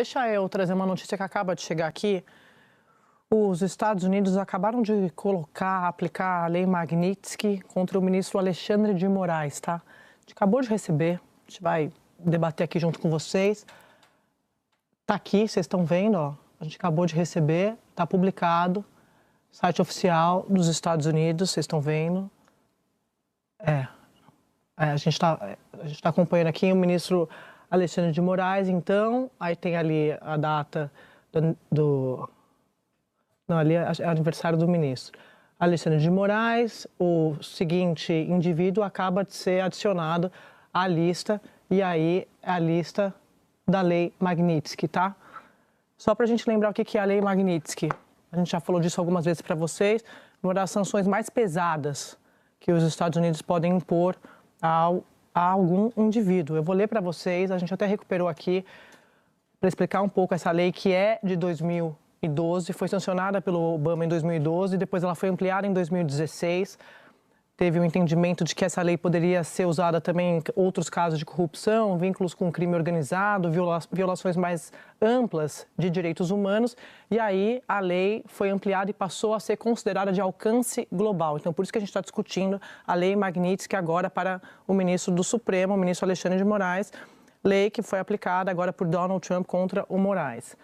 Deixa eu trazer uma notícia que acaba de chegar aqui. Os Estados Unidos acabaram de aplicar a lei Magnitsky contra o ministro Alexandre de Moraes, tá? A gente acabou de receber, a gente vai debater aqui junto com vocês. Tá aqui, vocês estão vendo, ó. A gente acabou de receber, tá publicado, site oficial dos Estados Unidos, vocês estão vendo. A gente tá acompanhando aqui o ministro Alexandre de Moraes, então, aí tem ali a data Não, ali é aniversário do ministro. Alexandre de Moraes, o seguinte indivíduo acaba de ser adicionado à lista, e aí é a lista da lei Magnitsky, tá? Só para a gente lembrar o que é a lei Magnitsky. A gente já falou disso algumas vezes para vocês. Uma das sanções mais pesadas que os Estados Unidos podem impor a algum indivíduo. Eu vou ler para vocês, a gente até recuperou aqui para explicar um pouco essa lei que é de 2012, foi sancionada pelo Obama em 2012, depois ela foi ampliada em 2016. Teve um entendimento de que essa lei poderia ser usada também em outros casos de corrupção, vínculos com crime organizado, violações mais amplas de direitos humanos. E aí a lei foi ampliada e passou a ser considerada de alcance global. Então, por isso que a gente está discutindo a lei Magnitsky agora para o ministro do Supremo, o ministro Alexandre de Moraes, lei que foi aplicada agora por Donald Trump contra o Moraes.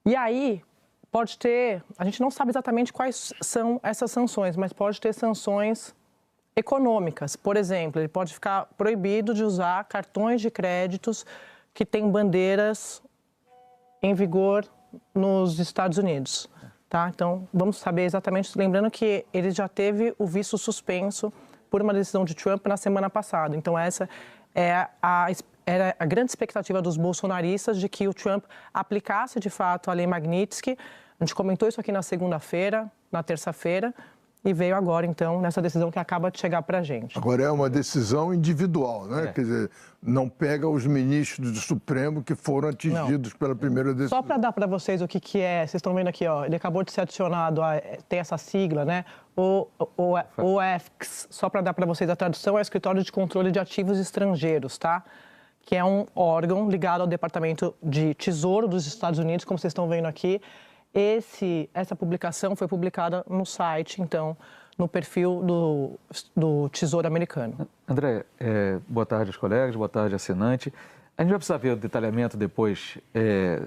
E aí pode ter, a gente não sabe exatamente quais são essas sanções, mas pode ter sanções econômicas. Por exemplo, ele pode ficar proibido de usar cartões de créditos que têm bandeiras em vigor nos Estados Unidos, tá? Então, vamos saber exatamente, lembrando que ele já teve o visto suspenso por uma decisão de Trump na semana passada. Então, essa era a grande expectativa dos bolsonaristas de que o Trump aplicasse de fato a lei Magnitsky. A gente comentou isso aqui na segunda-feira, na terça-feira, e veio agora, então, nessa decisão que acaba de chegar para a gente. Agora é uma decisão individual, né? Quer dizer, não pega os ministros do Supremo que foram atingidos pela primeira decisão. Só para dar para vocês o que é, vocês estão vendo aqui, ó, ele acabou de ser adicionado, tem essa sigla, né? OFAC, só para dar para vocês a tradução, é o Escritório de Controle de Ativos Estrangeiros, tá? Que é um órgão ligado ao Departamento de Tesouro dos Estados Unidos, como vocês estão vendo aqui. Essa publicação foi publicada no site, então, no perfil do Tesouro Americano. André, boa tarde aos colegas, boa tarde, assinante. A gente vai precisar ver o detalhamento depois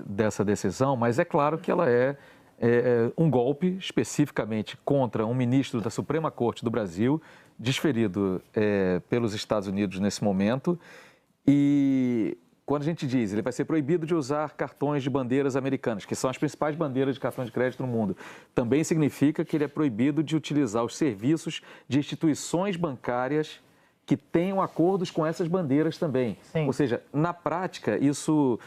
dessa decisão, mas é claro que ela é um golpe especificamente contra um ministro da Suprema Corte do Brasil, desferido pelos Estados Unidos nesse momento. E quando a gente diz, ele vai ser proibido de usar cartões de bandeiras americanas, que são as principais bandeiras de cartão de crédito no mundo, também significa que ele é proibido de utilizar os serviços de instituições bancárias que tenham acordos com essas bandeiras também. Sim. Ou seja, na prática, isso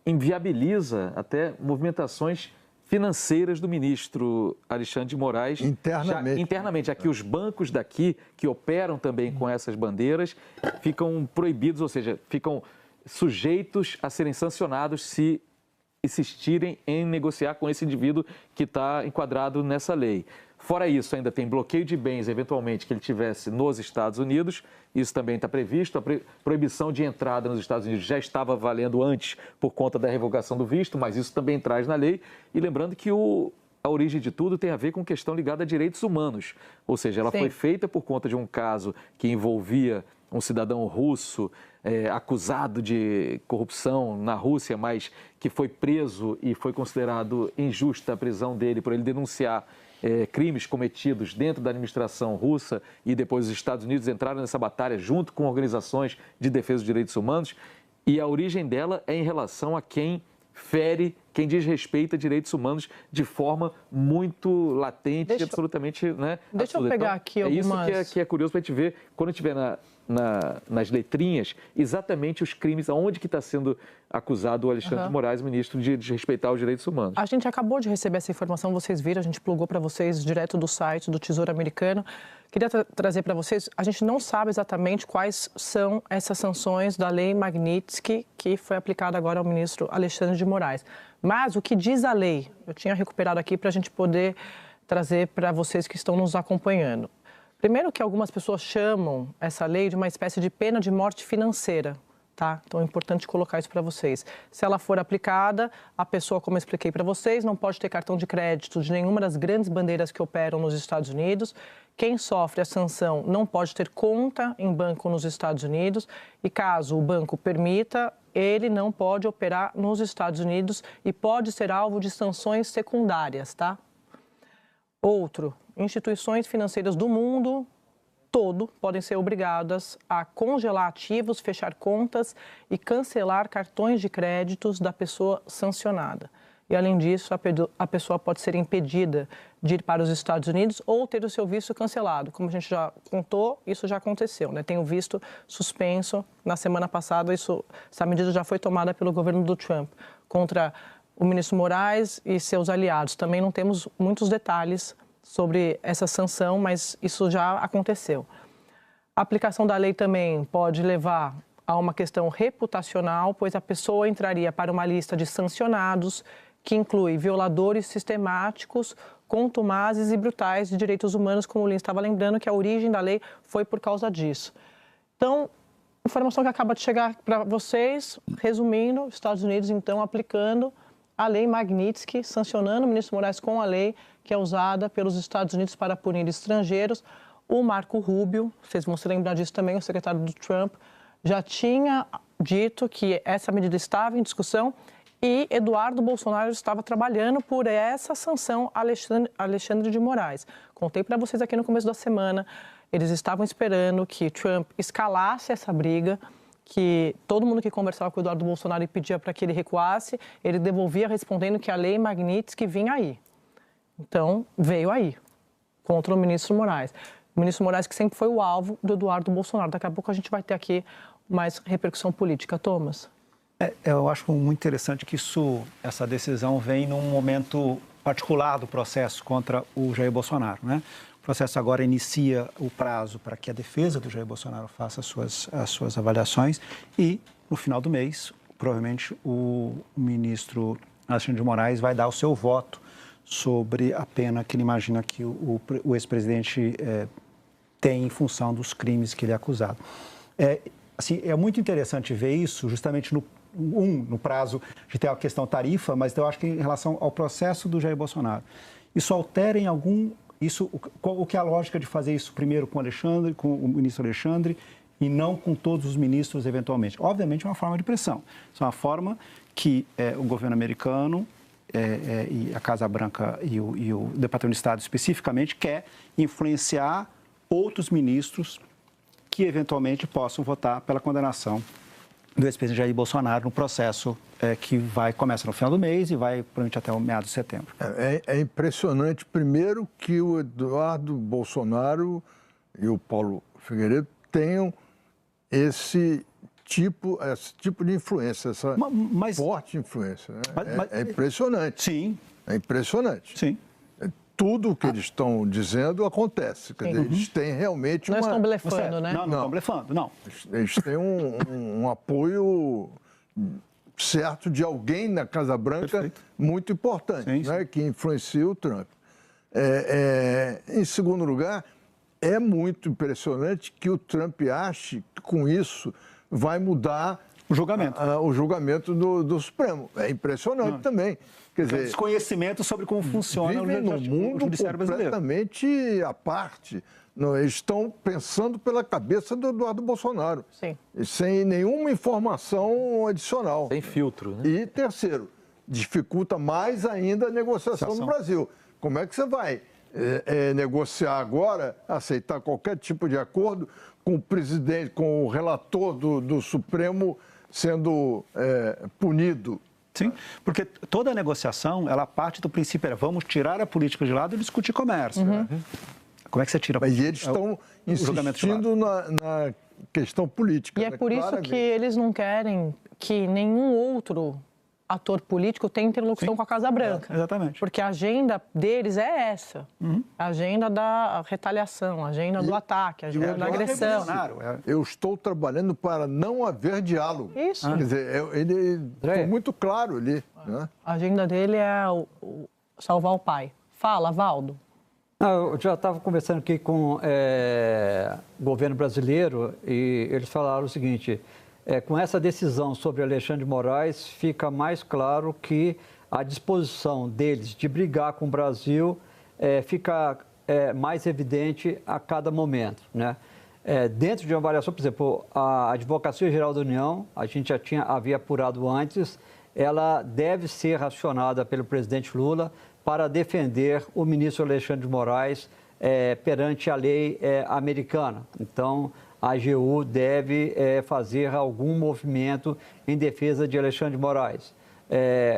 inviabiliza até movimentações financeiras do ministro Alexandre de Moraes. Internamente, já que os bancos daqui, que operam também com essas bandeiras, ficam proibidos, ou seja, ficam sujeitos a serem sancionados se insistirem em negociar com esse indivíduo que está enquadrado nessa lei. Fora isso, ainda tem bloqueio de bens, eventualmente, que ele tivesse nos Estados Unidos. Isso também está previsto. A proibição de entrada nos Estados Unidos já estava valendo antes por conta da revogação do visto, mas isso também traz na lei. E lembrando que a origem de tudo tem a ver com questão ligada a direitos humanos. Ou seja, ela foi feita por conta de um caso que envolvia um cidadão russo acusado de corrupção na Rússia, mas que foi preso e foi considerado injusta a prisão dele por ele denunciar crimes cometidos dentro da administração russa, e depois os Estados Unidos entraram nessa batalha junto com organizações de defesa dos direitos humanos, e a origem dela é em relação a quem fere, quem desrespeita direitos humanos de forma muito latente e absolutamente... Deixa eu pegar aqui algumas... É isso que é curioso para a gente ver, quando a gente vê nas letrinhas, exatamente os crimes, aonde que está sendo acusado o Alexandre de Moraes, ministro, de desrespeitar os direitos humanos. A gente acabou de receber essa informação, vocês viram, a gente plugou para vocês direto do site do Tesouro Americano. Queria trazer para vocês, a gente não sabe exatamente quais são essas sanções da lei Magnitsky que foi aplicada agora ao ministro Alexandre de Moraes. Mas o que diz a lei, eu tinha recuperado aqui para a gente poder trazer para vocês que estão nos acompanhando. Primeiro que algumas pessoas chamam essa lei de uma espécie de pena de morte financeira, tá? Então é importante colocar isso para vocês. Se ela for aplicada, a pessoa, como eu expliquei para vocês, não pode ter cartão de crédito de nenhuma das grandes bandeiras que operam nos Estados Unidos. Quem sofre a sanção não pode ter conta em banco nos Estados Unidos e, caso o banco permita, ele não pode operar nos Estados Unidos e pode ser alvo de sanções secundárias, tá? Outro, instituições financeiras do mundo todo podem ser obrigadas a congelar ativos, fechar contas e cancelar cartões de créditos da pessoa sancionada. E, além disso, a pessoa pode ser impedida de ir para os Estados Unidos ou ter o seu visto cancelado. Como a gente já contou, isso já aconteceu, né? Tem o visto suspenso. Na semana passada, essa medida já foi tomada pelo governo do Trump contra o ministro Moraes e seus aliados. Também não temos muitos detalhes sobre essa sanção, mas isso já aconteceu. A aplicação da lei também pode levar a uma questão reputacional, pois a pessoa entraria para uma lista de sancionados que inclui violadores sistemáticos, contumazes e brutais de direitos humanos, como o Lins estava lembrando, que a origem da lei foi por causa disso. Então, informação que acaba de chegar para vocês, resumindo, Estados Unidos, então, aplicando a lei Magnitsky, sancionando o ministro Moraes com a lei que é usada pelos Estados Unidos para punir estrangeiros. O Marco Rubio, vocês vão se lembrar disso também, o secretário do Trump, já tinha dito que essa medida estava em discussão e Eduardo Bolsonaro estava trabalhando por essa sanção a Alexandre de Moraes. Contei para vocês aqui no começo da semana, eles estavam esperando que Trump escalasse essa briga, que todo mundo que conversava com o Eduardo Bolsonaro e pedia para que ele recuasse, ele devolvia respondendo que a lei Magnitsky vinha aí. Então, veio aí, contra o ministro Moraes. O ministro Moraes que sempre foi o alvo do Eduardo Bolsonaro. Daqui a pouco a gente vai ter aqui mais repercussão política. Thomas? Eu acho muito interessante que essa decisão vem num momento particular do processo contra o Jair Bolsonaro, né? O processo agora inicia o prazo para que a defesa do Jair Bolsonaro faça as suas avaliações e, no final do mês, provavelmente o ministro Alexandre de Moraes vai dar o seu voto sobre a pena que ele imagina que o ex-presidente tem em função dos crimes que ele é acusado. É muito interessante ver isso justamente no prazo de ter a questão tarifa, mas eu acho que em relação ao processo do Jair Bolsonaro. Isso altera em algum... o que é a lógica de fazer isso primeiro com o ministro Alexandre, e não com todos os ministros eventualmente? Obviamente é uma forma de pressão. Isso é uma forma que o governo americano e a Casa Branca e o Departamento de Estado especificamente quer influenciar outros ministros que eventualmente possam votar pela condenação do ex-presidente Jair Bolsonaro no processo que começa no final do mês e vai provavelmente até o meados de setembro. É impressionante, primeiro, que o Eduardo Bolsonaro e o Paulo Figueiredo tenham esse tipo de influência, essa forte influência. Né? É impressionante. Sim. É impressionante. Sim. Tudo o que eles estão dizendo acontece. Quer dizer, eles têm realmente Não estão blefando, né? Não estão blefando, não. Eles têm um apoio certo de alguém na Casa Branca muito importante, né? Que influencia o Trump. Em segundo lugar, é muito impressionante que o Trump ache que com isso vai mudar o julgamento, o julgamento do Supremo. É impressionante também. Quer dizer, desconhecimento sobre como funciona o mundo judiciário brasileiro. Completamente à parte. Não, eles estão pensando pela cabeça do Eduardo Bolsonaro. Sim. Sem nenhuma informação adicional. Sem filtro, né? E terceiro, dificulta mais ainda a negociação no Brasil. Como é que você vai negociar agora, aceitar qualquer tipo de acordo com o presidente, com o relator do Supremo sendo punido? Sim, porque toda negociação, ela parte do princípio, vamos tirar a política de lado e discutir comércio. Uhum. Como é que você tira Mas eles estão insistindo na questão política. E é por isso que eles não querem que nenhum outro ator político tenha interlocução com a Casa Branca. Exatamente. Porque a agenda deles é essa. A agenda da retaliação, a agenda do ataque, a agenda da agressão. Eu estou trabalhando para não haver diálogo. Isso. Quer dizer, ele ficou muito claro ali. Né? A agenda dele é salvar o pai. Fala, Valdo. Eu já estava conversando aqui com o governo brasileiro e eles falaram o seguinte, com essa decisão sobre Alexandre de Moraes, fica mais claro que a disposição deles de brigar com o Brasil fica mais evidente a cada momento, né? Dentro de uma avaliação, por exemplo, a Advocacia Geral da União, a gente havia apurado antes, ela deve ser racionada pelo presidente Lula para defender o ministro Alexandre de Moraes perante a lei americana. Então, a AGU deve fazer algum movimento em defesa de Alexandre de Moraes.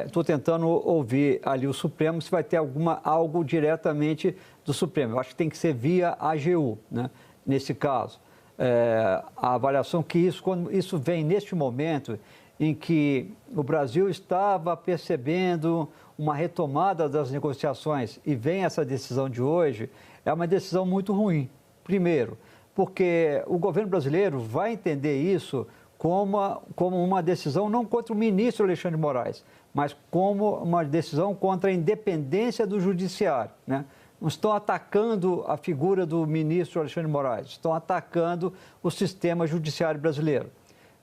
Estou tentando ouvir ali o Supremo se vai ter algo diretamente do Supremo. Eu acho que tem que ser via AGU, né? Nesse caso. A avaliação que quando isso vem neste momento em que o Brasil estava percebendo uma retomada das negociações e vem essa decisão de hoje, é uma decisão muito ruim. Primeiro, porque o governo brasileiro vai entender isso como uma decisão não contra o ministro Alexandre de Moraes, mas como uma decisão contra a independência do judiciário, né? Não estão atacando a figura do ministro Alexandre de Moraes, estão atacando o sistema judiciário brasileiro.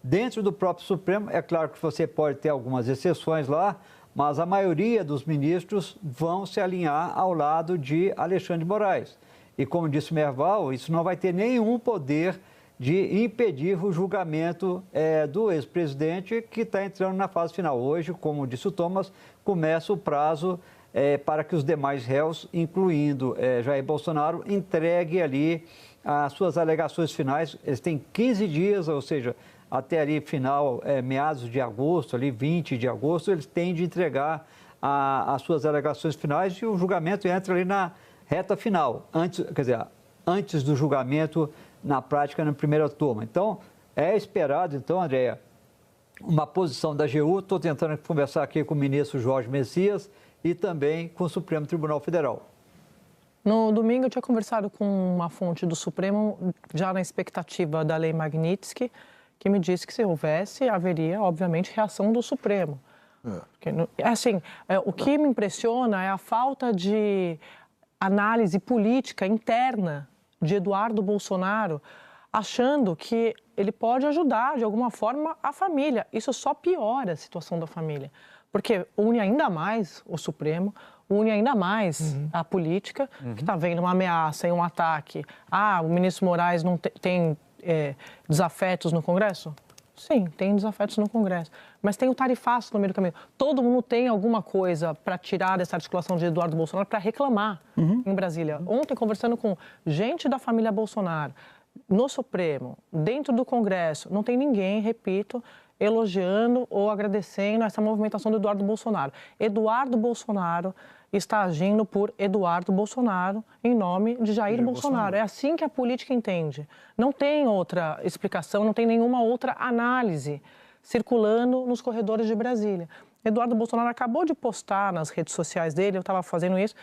Dentro do próprio Supremo, é claro que você pode ter algumas exceções lá, mas a maioria dos ministros vão se alinhar ao lado de Alexandre de Moraes. E como disse Merval, isso não vai ter nenhum poder de impedir o julgamento do ex-presidente que está entrando na fase final. Hoje, como disse o Thomas, começa o prazo para que os demais réus, incluindo Jair Bolsonaro, entreguem ali as suas alegações finais. Eles têm 15 dias, ou seja, até ali final, meados de agosto, ali 20 de agosto, eles têm de entregar as suas alegações finais e o julgamento entra ali na reta final, antes do julgamento, na prática, na primeira turma. Então, é esperado, então, Andréa, uma posição da AGU. Estou tentando conversar aqui com o ministro Jorge Messias e também com o Supremo Tribunal Federal. No domingo, eu tinha conversado com uma fonte do Supremo, já na expectativa da lei Magnitsky, que me disse que se houvesse, haveria, obviamente, reação do Supremo. O que me impressiona é a falta de análise política interna de Eduardo Bolsonaro, achando que ele pode ajudar, de alguma forma, a família. Isso só piora a situação da família, porque une ainda mais o Supremo, une ainda mais a política, que está vendo uma ameaça e um ataque. O ministro Moraes não tem desafetos no Congresso? Sim, tem desafetos no Congresso, mas tem o tarifaço no meio do caminho. Todo mundo tem alguma coisa para tirar dessa articulação de Eduardo Bolsonaro para reclamar em Brasília. Ontem, conversando com gente da família Bolsonaro, no Supremo, dentro do Congresso, não tem ninguém, repito, elogiando ou agradecendo essa movimentação do Eduardo Bolsonaro. Eduardo Bolsonaro está agindo por Eduardo Bolsonaro em nome de Jair Bolsonaro. É assim que a política entende. Não tem outra explicação, não tem nenhuma outra análise circulando nos corredores de Brasília. Eduardo Bolsonaro acabou de postar nas redes sociais dele, eu estava fazendo isso,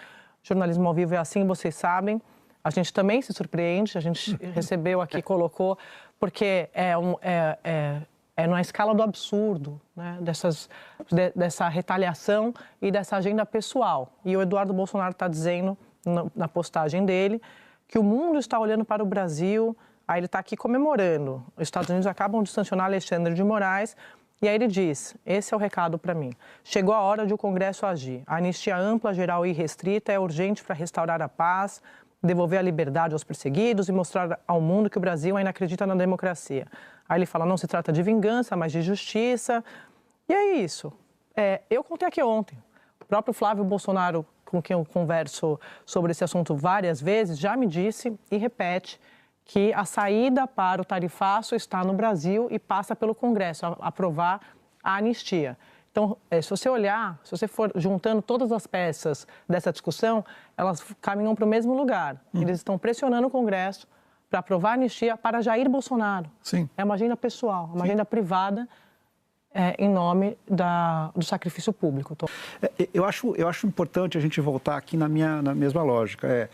jornalismo ao vivo é assim, vocês sabem, a gente também se surpreende, a gente recebeu aqui, colocou, porque na escala do absurdo, né, dessa retaliação e dessa agenda pessoal. E o Eduardo Bolsonaro está dizendo, na postagem dele, que o mundo está olhando para o Brasil, aí ele está aqui comemorando. Os Estados Unidos acabam de sancionar Alexandre de Moraes, e aí ele diz, esse é o recado para mim. Chegou a hora de o Congresso agir. A anistia ampla, geral e restrita é urgente para restaurar a paz, devolver a liberdade aos perseguidos e mostrar ao mundo que o Brasil ainda acredita na democracia. Aí ele fala, não se trata de vingança, mas de justiça. E é isso. Eu contei aqui ontem. O próprio Flávio Bolsonaro, com quem eu converso sobre esse assunto várias vezes, já me disse e repete que a saída para o tarifaço está no Brasil e passa pelo Congresso, a aprovar a anistia. Então, se você olhar, se você for juntando todas as peças dessa discussão, elas caminham para o mesmo lugar. Eles estão pressionando o Congresso para aprovar a anistia para Jair Bolsonaro. Sim. É uma agenda pessoal, uma agenda privada em nome do sacrifício público. Eu acho importante a gente voltar aqui na mesma lógica.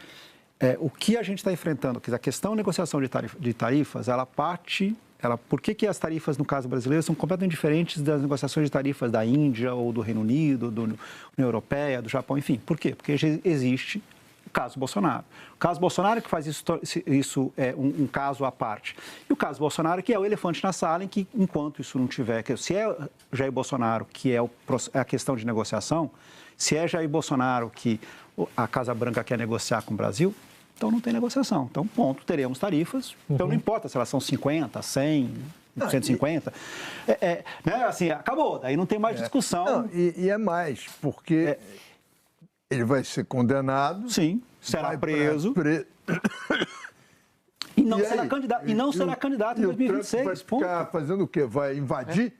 O que a gente está enfrentando, a questão da negociação de tarifas, ela parte... Por que as tarifas, no caso brasileiro, são completamente diferentes das negociações de tarifas da Índia ou do Reino Unido, da União Europeia, do Japão, enfim. Por quê? Porque existe caso Bolsonaro. O caso Bolsonaro que faz isso é um caso à parte. E o caso Bolsonaro que é o elefante na sala, em que, enquanto isso não tiver... Se é Jair Bolsonaro que é a questão de negociação, se é Jair Bolsonaro que a Casa Branca quer negociar com o Brasil, então não tem negociação. Então, ponto, teremos tarifas. Então, não importa se elas são 50, 100... 150, né? Assim, acabou, daí não tem mais discussão. Não, e é mais, porque ele vai ser condenado. Sim, será preso. E não será candidato, será candidato em 2026. Vai ficar fazendo o quê? Vai invadir?